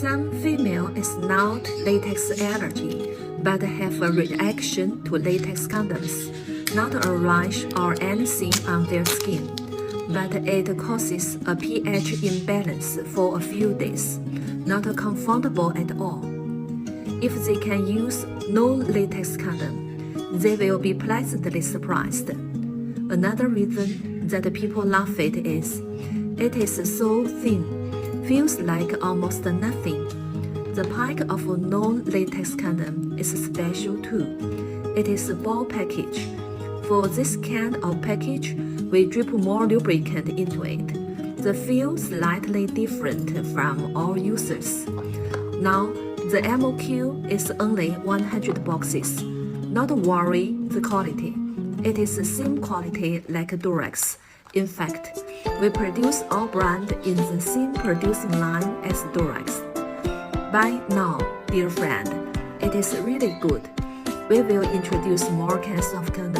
Some female is not latex allergy, but have a reaction to latex condoms, not a rash or anything on their skin, but it causes a pH imbalance for a few days, not comfortable at all. If they can use no latex condom, they will be pleasantly surprised. Another reason that people love it is so thin, feels like almost nothing. The pack of non-latex condom is special too. It is a ball package. For this kind of package, we drip more lubricant into it. The feel slightly different from all users. Now, the MOQ is only 100 boxes. Not worry the quality. It is the same quality like Durex. In fact, we produce our brand in the same producing line as Durex. Buy now, dear friend. It is really good. We will introduce more kinds of condoms